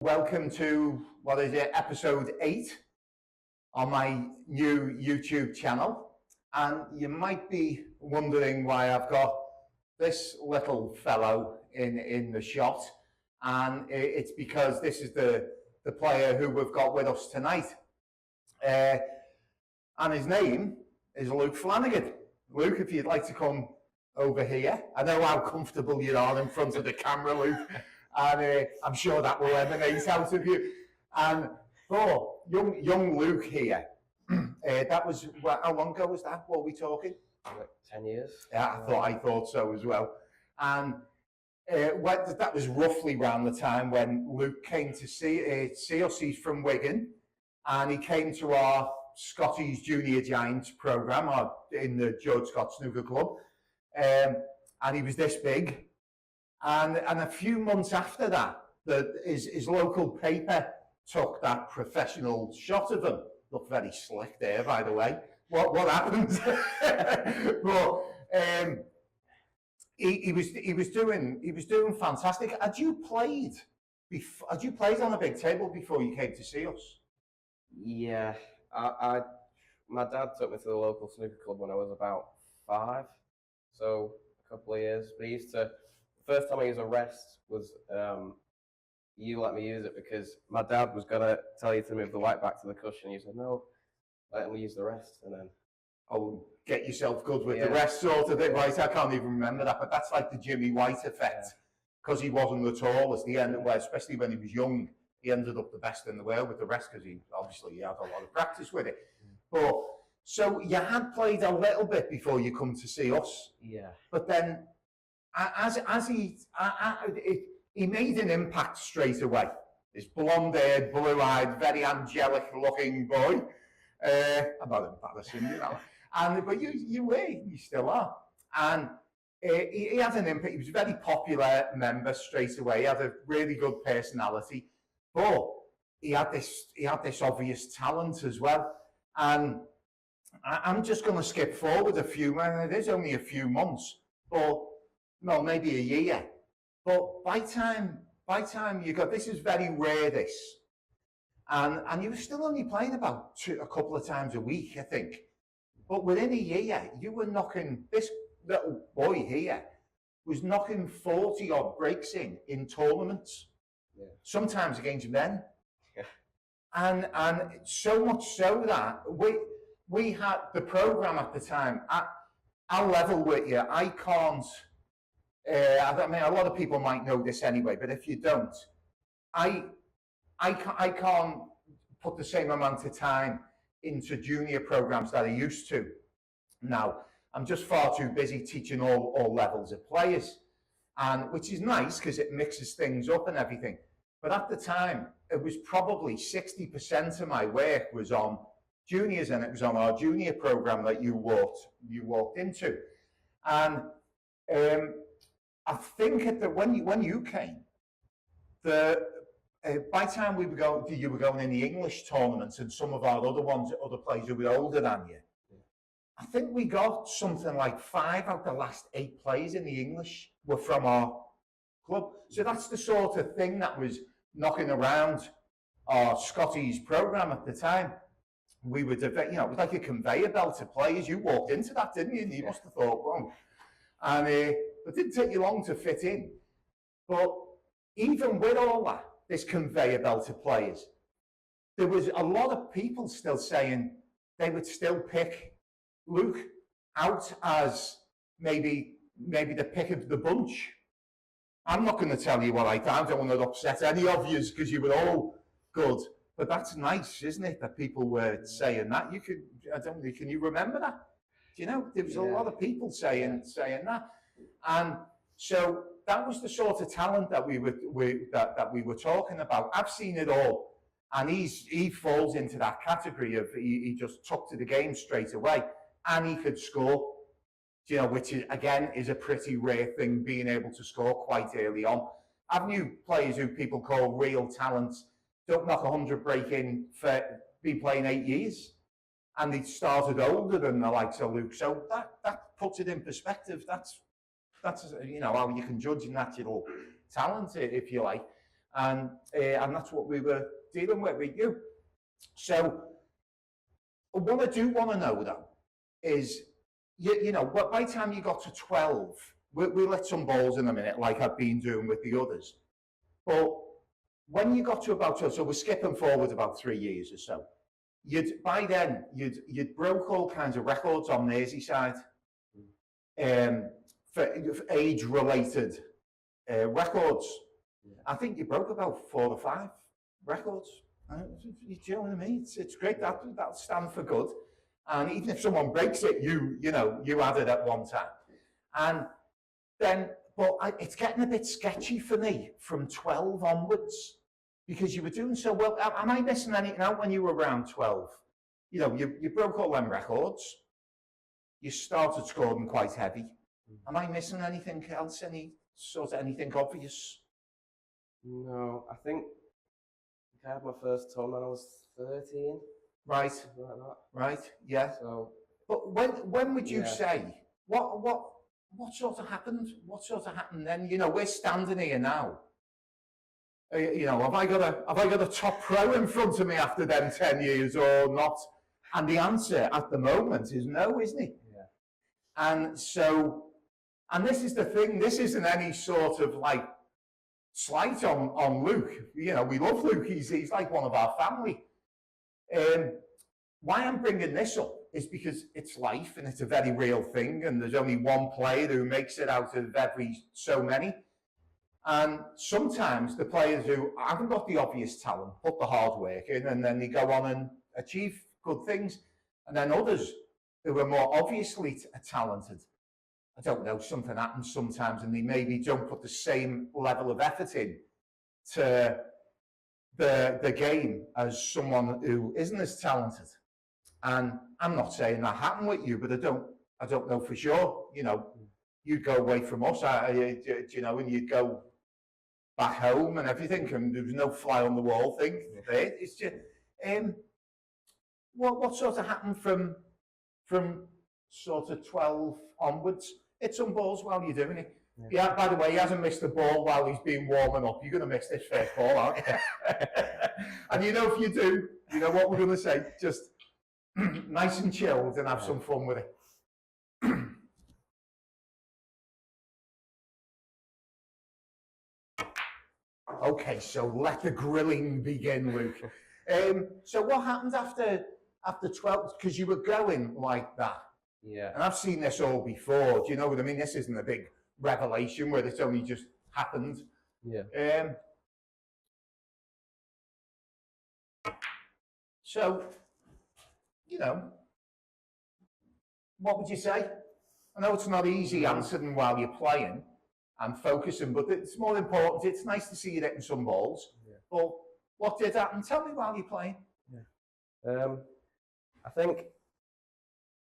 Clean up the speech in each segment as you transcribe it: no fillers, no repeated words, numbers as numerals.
Welcome to, what is it, episode 8 on my new YouTube channel. And you might be wondering why I've got this little fellow in the shot. And it's because this is the player who we've got with us tonight. And his name is Luke Flanagan. Luke, if you'd like to come over here. I know how comfortable you are in front of the camera, Luke. And I'm sure that will emanate out of you. And young Luke here, that was, how long ago was that? What were we talking? Like 10 years. Yeah, I thought so as well. And that was roughly around the time when Luke came to see us. He's from Wigan, and he came to our Scotty's Junior Giants programme in the George Scott Snooker Club. And he was this big. And a few months after that, his local paper took that professional shot of him. Looked very slick there, by the way. What happened? But he was doing fantastic. Had you played on a big table before you came to see us? Yeah, my dad took me to the local snooker club when I was about 5, so a couple of years. But he used to. First time I used a rest was you let me use it because my dad was going to tell you to move the white back to the cushion. You said, no, let me use the rest. And then, oh, get yourself good with the rest sort of thing. Right, I can't even remember that, but that's like the Jimmy White effect because he wasn't the tallest. He ended, especially when he was young, he ended up the best in the world with the rest because he had a lot of practice with it. But so you had played a little bit before you come to see us. Yeah. But then as he made an impact straight away. This blonde-haired, blue-eyed, very angelic-looking boy. I'm not embarrassing, you know. But you still are. And he had an impact. He was a very popular member straight away. He had a really good personality, but he had this obvious talent as well. And I'm just going to skip forward a few. And it is only a few months, but. No, maybe a year. But by time you got, this is very rare, this. And you were still only playing about a couple of times a week, I think. But within a year, you were knocking, this little boy here was knocking 40 odd breaks in tournaments. Yeah. Sometimes against men. Yeah. And so much so that we had the program at the time, I'll level with you, I can't, I mean, a lot of people might know this anyway, but if you don't, I can't put the same amount of time into junior programs that I used to. Now, I'm just far too busy teaching all levels of players, and which is nice because it mixes things up and everything. But at the time, it was probably 60% of my work was on juniors, and it was on our junior program that you walked into, and I think when you came, by the time you were going in the English tournaments and some of our other players who were older than you, I think we got something like 5 out of the last 8 players in the English were from our club. So that's the sort of thing that was knocking around our Scotty's program at the time. We were, it was like a conveyor belt of players. You walked into that, didn't you? And you must have thought, well, and it didn't take you long to fit in. But even with all that, this conveyor belt of players, there was a lot of people still saying they would still pick Luke out as maybe the pick of the bunch. I'm not going to tell you what I thought. I don't want to upset any of you because you were all good. But that's nice, isn't it? That people were saying that. Can you remember that? You know, there was a lot of people saying that, and so that was the sort of talent that we were talking about. I've seen it all, and he falls into that category of he just took to the game straight away, and he could score. You know, which is, again is a pretty rare thing, being able to score quite early on. I've knew players who people call real talents don't knock 100 break in for been playing 8 years. And they started older than the likes of Luke. So that puts it in perspective. That's how you can judge natural talent, if you like. and that's what we were dealing with you. So what I do want to know though is, you know, by the time you got to 12, we'll let some balls in a minute, like I've been doing with the others. But when you got to about 12, so we're skipping forward about 3 years or so. By then you'd broke all kinds of records on Merseyside, for age-related records. Yeah. I think you broke about 4 or 5 records. You know what I mean? It's great. That'll stand for good. And even if someone breaks it, you had it at one time. And then, but it's getting a bit sketchy for me from 12 onwards, because you were doing so well. Am I missing anything out when you were around 12? You know, you broke all them records. You started scoring quite heavy. Am I missing anything else? Anything obvious? No, I think I had my first tournament when I was 13. Right. Something like that. Right. Yeah. So, but when would you say what sort of happened? What sort of happened then? You know, we're standing here now. You know, have I got a top pro in front of me after them 10 years or not? And the answer at the moment is no, isn't it? yeah. And so, and this is the thing. This isn't any sort of like slight on Luke. You know, we love Luke. He's like one of our family. Why I'm bringing this up is because it's life and it's a very real thing, and there's only one player who makes it out of every so many. And sometimes the players who haven't got the obvious talent put the hard work in, and then they go on and achieve good things. And then others who are more obviously talented, I don't know, something happens sometimes, and they maybe don't put the same level of effort in to the game as someone who isn't as talented. And I'm not saying that happened with you, but I don't know for sure. You know, you'd go away from us, you know, and you'd go back home and everything, and there was no fly on the wall thing there. It's just, what sort of happened from sort of 12 onwards? Hit some balls while you're doing it. Yeah, by the way, he hasn't missed the ball while he's been warming up. You're going to miss this first ball, aren't you? And you know, if you do, you know what we're going to say. Just nice and chilled and have some fun with it. Okay, so let the grilling begin, Luke. So what happened after 12? Because you were going like that. Yeah. And I've seen this all before. Do you know what I mean? This isn't a big revelation where it's only just happened. Yeah. So, you know, what would you say? I know it's not easy answering while you're playing and focusing, but it's more important. It's nice to see you hitting some balls. Yeah. But what did happen? Tell me while you're playing. Yeah. I think,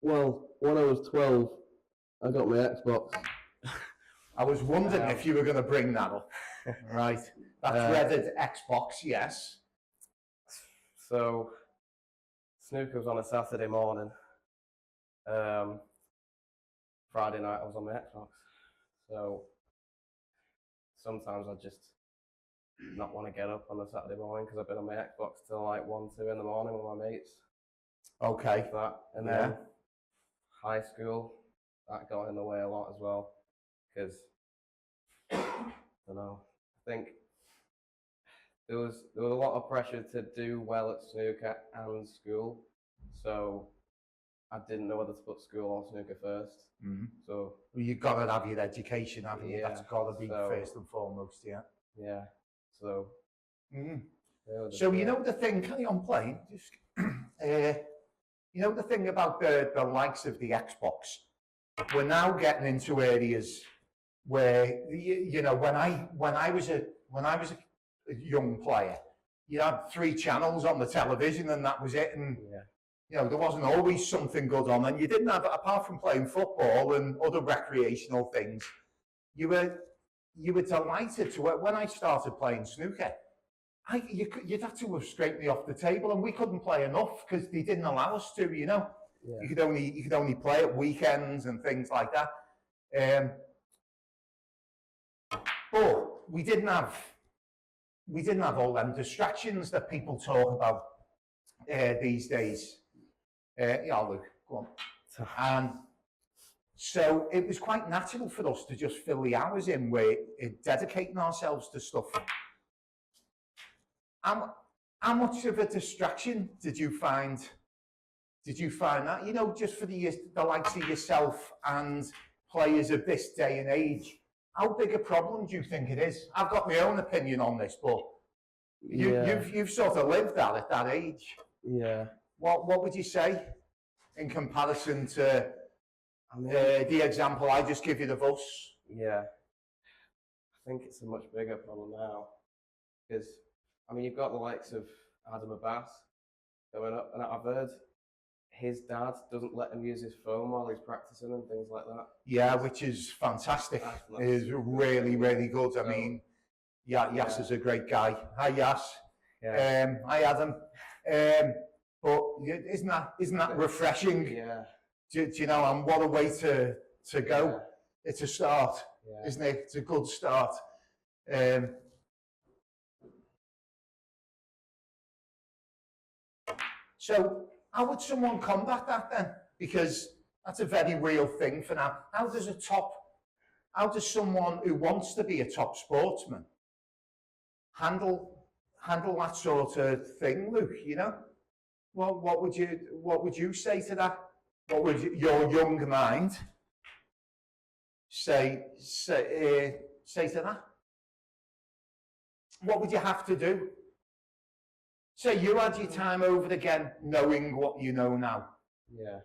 well, when I was 12, I got my Xbox. I was wondering if you were going to bring that up. Right. That dreaded Xbox, yes. So, Snooker was on a Saturday morning. Friday night I was on my Xbox. So, sometimes I just not want to get up on a Saturday morning because I've been on my Xbox till like 1, 2 in the morning with my mates. Okay. That. And then high school, that got in the way a lot as well. Because, I don't know, I think there was a lot of pressure to do well at snooker and school. So I didn't know whether to put school or snooker first. Mm-hmm. So well, you've got to have your education, haven't you? Yeah, That's got to be so, first and foremost, yeah. Yeah. So. So you know the thing, carry on playing. Just, you know the thing about the likes of the Xbox. We're now getting into areas where you know when I was a young player, you had 3 channels on the television and that was it. And you know there wasn't always something good on, and you didn't have, apart from playing football and other recreational things, you were delighted to. When I started playing snooker, you'd have to have scraped me off the table, and we couldn't play enough because they didn't allow us to. You know, you could only play at weekends and things like that. But we didn't have we didn't have all them distractions that people talk about these days. Yeah, Luke, go on. And so it was quite natural for us to just fill the hours in with dedicating ourselves to stuff. How much of a distraction did you find? Did you find that, you know, just for the likes of yourself and players of this day and age? How big a problem do you think it is? I've got my own opinion on this, but you've sort of lived that at that age. Yeah. What would you say in comparison to the example I just give you, the bus? Yeah. I think it's a much bigger problem now because, I mean, you've got the likes of Adam Abbas going up, and I've heard his dad doesn't let him use his phone while he's practicing and things like that. Yeah, which is fantastic. It is really, really good. So, I mean, Yas is a great guy. Hi, Yas. Yeah. Hi, Adam. But isn't that refreshing? Yeah. Do you know? And what a way to go. Yeah. It's a start, isn't it? It's a good start. So how would someone combat that then? Because that's a very real thing for now. How does someone who wants to be a top sportsman handle that sort of thing, Luke? You know, what would you say to that? What would your young mind say to that? What would you have to do? Say you had your time over again, knowing what you know now. Yeah.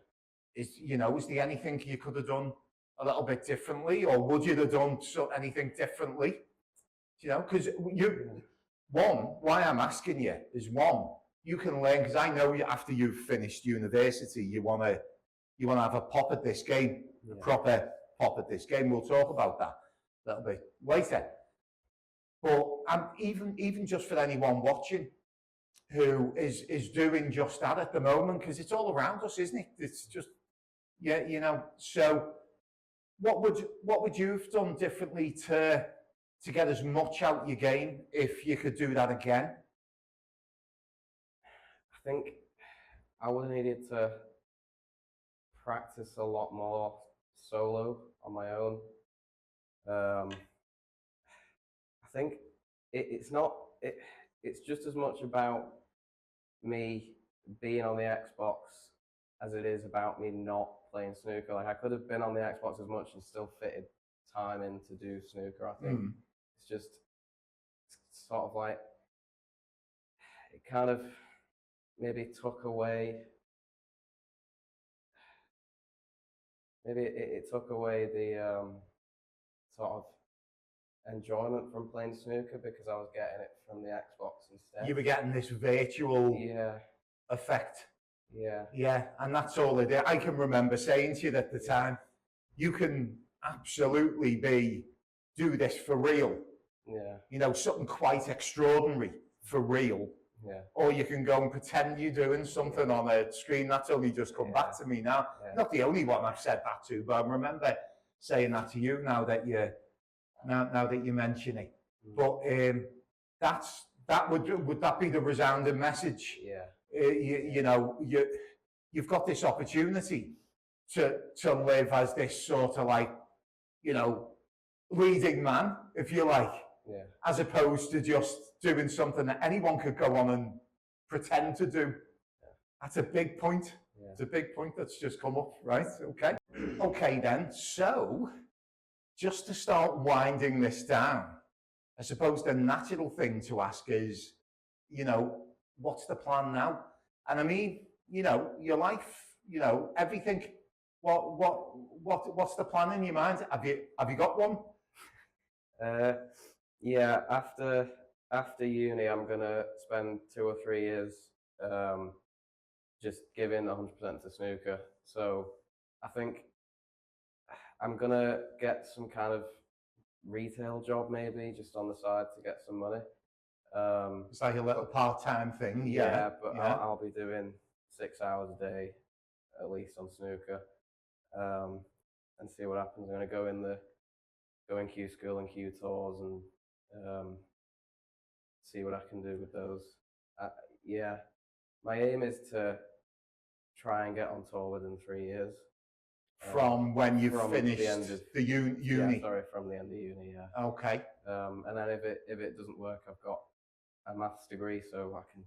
Is there anything you could have done a little bit differently, or would you have done anything differently? You know, because why I'm asking you is you can learn, because I know after you've finished university, you want to have a pop at this game, a proper pop at this game. We'll talk about that a little bit later. But even just for anyone watching who is doing just that at the moment, because it's all around us, isn't it? It's just, so what would you have done differently to get as much out your game if you could do that again? I think I would have needed to practice a lot more solo on my own. I think it's just as much about me being on the Xbox as it is about me not playing snooker. Like, I could have been on the Xbox as much and still fitted time in to do snooker, I think. It's sort of like, it kind of maybe took away, it took away the sort of enjoyment from playing snooker because I was getting it from the Xbox instead. You were getting this virtual effect. Yeah, and that's all it is. I can remember saying to you at the time, you can absolutely do this for real. Yeah. You know, something quite extraordinary for real. Yeah. Or you can go and pretend you're doing something on a screen. That's only just come back to me now. Not the only one I've said that to, but I remember saying that to you now that you mention it. But would that be the resounding message? Yeah. You've got this opportunity to live as this sort of like, leading man, if you like, as opposed to just doing something that anyone could go on and pretend to do. That's a big point. It's a big point that's just come up, right? Okay then. So, just to start winding this down, I suppose the natural thing to ask is, what's the plan now? And I mean, your life, everything. What's the plan in your mind? Have you got one? Yeah. After uni, I'm gonna spend 2 or 3 years just giving 100% to snooker. So I think I'm gonna get some kind of retail job, maybe just on the side to get some money. It's like a little part-time thing. But I'll be doing 6 hours a day at least on snooker, and see what happens. I'm gonna go in Q school and Q tours and see what I can do with those. Yeah, my aim is to try and get on tour within 3 years. From when you from finished the end of the uni? Yeah, sorry, from the end of uni. Yeah. Okay. And then if it doesn't work, I've got a maths degree, so I can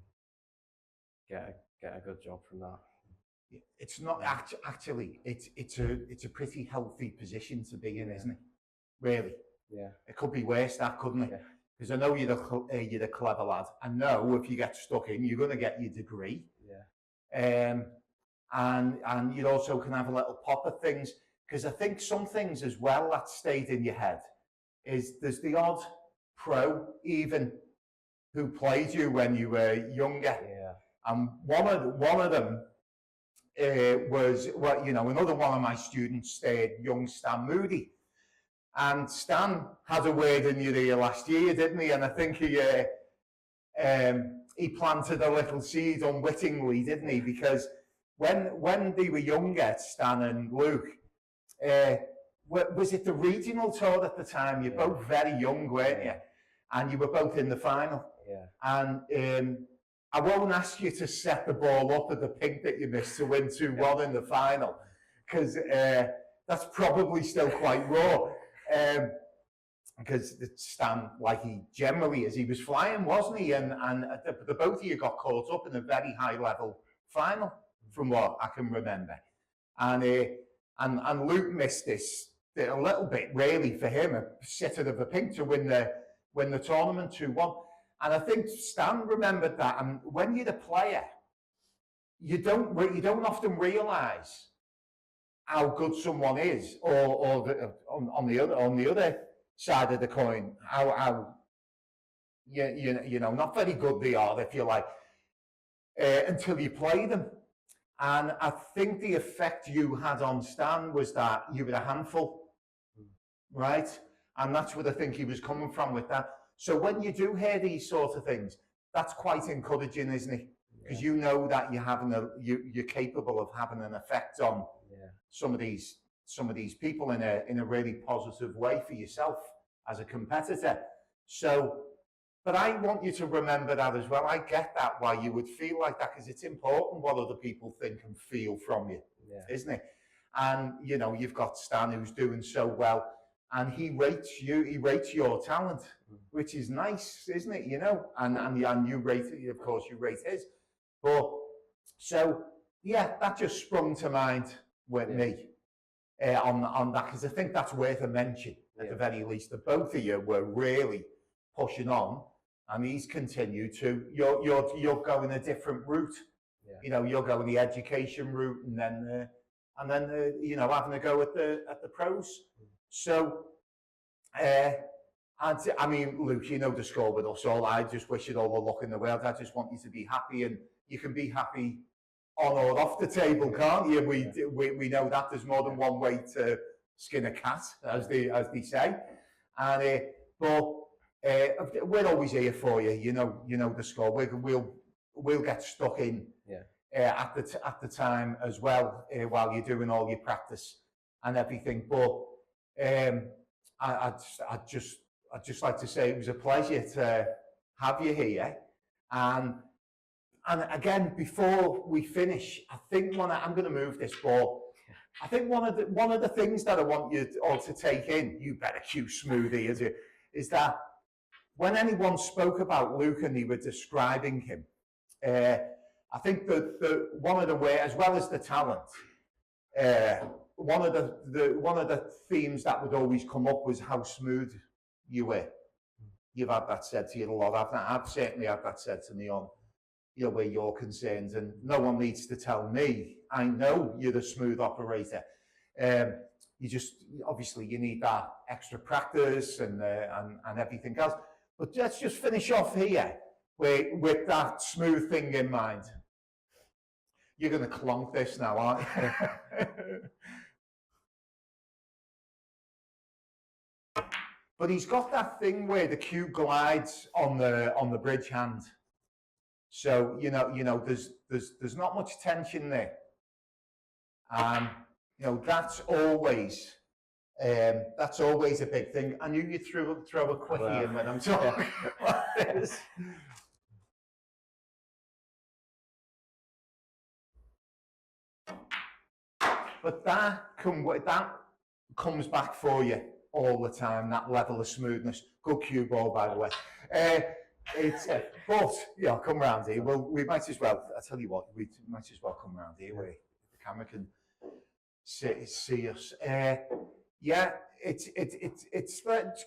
get a good job from that. It's not actually. It's a pretty healthy position to be in, isn't it? Really. Yeah. It could be worse, that couldn't it? Yeah. Because I know you're a clever lad. I know if you get stuck in, you're going to get your degree. Yeah. And you also can have a little pop at things, because I think some things as well that stayed in your head is there's the odd pro even who played you when you were younger. Yeah. And one of them was, well, you know, another one of my students, young Stan Moody. And Stan had a word in your ear last year, didn't he? And I think he planted a little seed unwittingly, didn't he? Because when they were younger, Stan and Luke, was it the regional tour at the time? You're both very young, weren't you? And you were both in the final. Yeah. And I won't ask you to set the ball up at the pink that you missed to win 2-1 in the final, because that's probably still quite raw. Because Stan, like he generally is, he was flying, wasn't he? And the both of you got caught up in a very high level final, from what I can remember. And Luke missed this a little bit, really, for him, a sitter of a pink to win the tournament 2-1. And I think Stan remembered that. And when you're a player, you don't often realise how good someone is, or on the other side of the coin, how you know, not very good they are, if you like, until you play them. And I think the effect you had on Stan was that you were a handful, right? And that's what I think he was coming from with that. So when you do hear these sort of things, that's quite encouraging, isn't it? Because you know that you're capable of having an effect on some of these people in a really positive way for yourself as a competitor. So, but I want you to remember that as well. I get that, why you would feel like that, because it's important what other people think and feel from you, isn't it? And you know, you've got Stan who's doing so well, and he rates your talent, which is nice, isn't it? You know, and you rate it, of course, you rate his. But so yeah, that just sprung to mind with me on that, because I think that's worth a mention at the very least. That both of you were really pushing on, and he's continued to. You're going a different route. You know, you're going the education route, and then you know, having a go at the pros. So, I mean, Luke, you know the score with us all. I just wish you all the luck in the world. I just want you to be happy, and you can be happy on or off the table, can't you? We know that there's more than one way to skin a cat, as they say. And but we're always here for you. You know the score. We'll get stuck in at the time as well, while you're doing all your practice and everything. But I'd just like to say it was a pleasure to have you here. And again, before we finish, I think I'm going to move this ball. I think one of the things that I want you all to take in, you better cue Smoothie, is that when anyone spoke about Luke and they were describing him, I think that one of the ways, as well as the talent, one of the themes that would always come up was how smooth you were. You've had that said to you a lot. I've certainly had that said to me on, you know, where you're concerned, and no one needs to tell me. I know you're a smooth operator. You just, obviously you need that extra practice and everything else. But let's just finish off here with that smooth thing in mind. You're going to clonk this now, aren't you? But he's got that thing where the cue glides on the bridge hand. So you know, there's not much tension there. You know, that's always a big thing. I knew you'd throw a quickie in when I'm talking. this. But that comes back for you all the time, that level of smoothness. Good cue ball, by the way. But yeah, I'll come round here. Well, we might as well, I tell you what, we might as well come round here where the camera can see us. Yeah, it's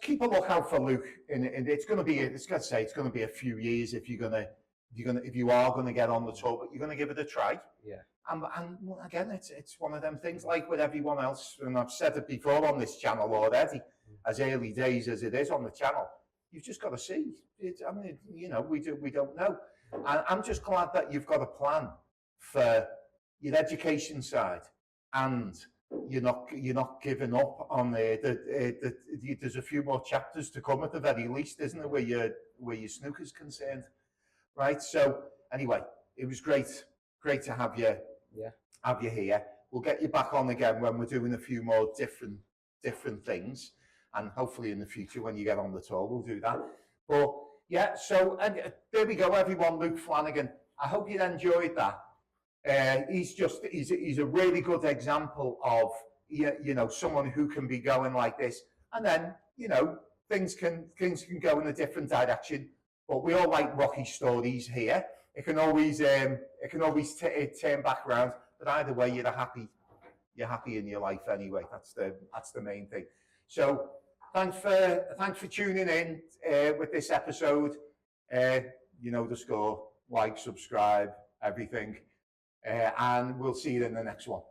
keep a lookout for Luke, and it's going to be, it's going to be a few years if you are going to get on the tour, but you're going to give it a try. Yeah. And again, it's one of them things like with everyone else, and I've said it before on this channel already, as early days as it is on the channel, you've just got to see. I mean, you know, we don't know. And I'm just glad that you've got a plan for your education side, and you're not giving up on there's a few more chapters to come at the very least, isn't there, where your snooker's concerned, right? So anyway, it was great to have you. Yeah. Have you here. We'll get you back on again when we're doing a few more different things, and hopefully in the future when you get on the tour we'll do that. But yeah, so and there we go, everyone. Luke Flanagan. I hope you enjoyed that. He's a really good example of you know, someone who can be going like this, and then you know things can go in a different direction. But we all like rocky stories here. It can always turn back around. But either way, you're happy in your life anyway. That's the main thing. So thanks for tuning in with this episode. You know the score. Like, subscribe, everything, and we'll see you in the next one.